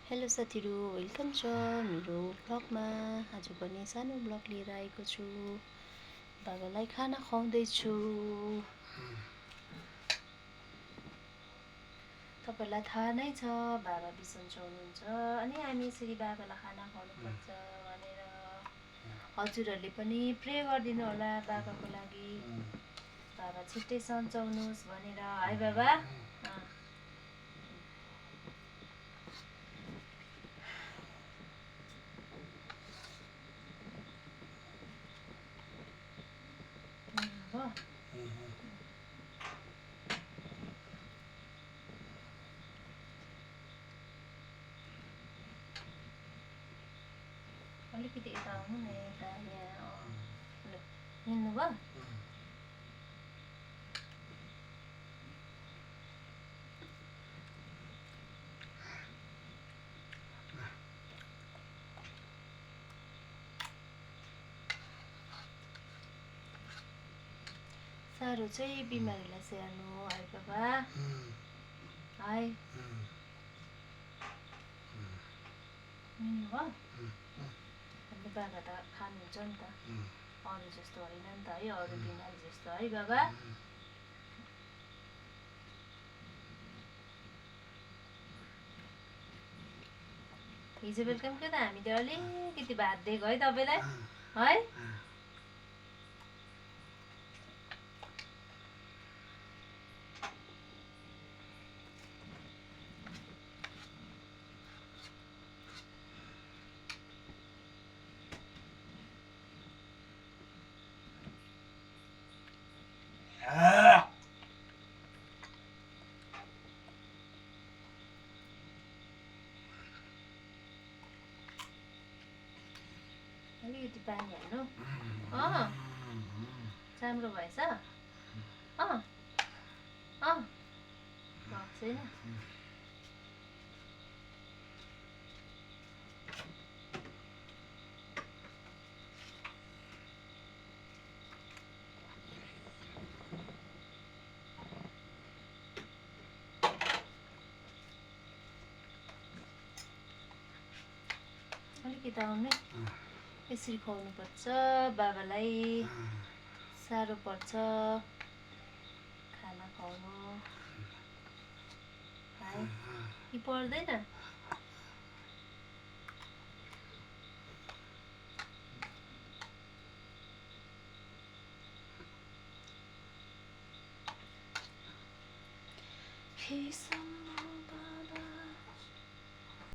Hello साथीहरू, welcome छ मेरो ब्लगमा। आज पनि सानो ब्लग लिएर आएको छु। बाबालाई खाना खुवाउँदैछु। तपाईँलाई थाहा नै छ बाबा बिसन्चो हुनुहुन्छ अनि हामी यसरी बाबालाई खाना खुवाउनुपर्छ भनेर हजुरहरूले पनि प्रे गरिदिनु होला बाबाको लागि। बाबा छिट्टै सन्चाउनुहोस् भनेर है बाबा। हो अलिकति यता आउनु न, यता यहाँ हिँड्नु भयो। साह्रो चाहिँ बिमारीलाई स्याहार्नु है बाबा। है मिल्नु भयो। अन्त बाबा त खानुहुन्छ नि त, अरू जस्तो होइन नि त है, अरू बिमारी जस्तो है बाबा। हिजो बेलुका त हामीले अलिकति भात दिएको है तपाईँलाई है। अलिकति पानी हाल्नु। चाम्रो भएछ। भएको छैन। अलिकति आउनु यसरी खुवाउनुपर्छ बाबालाई। साह्रो पर्छ खाना खुवाउनु है कि पर्दैन।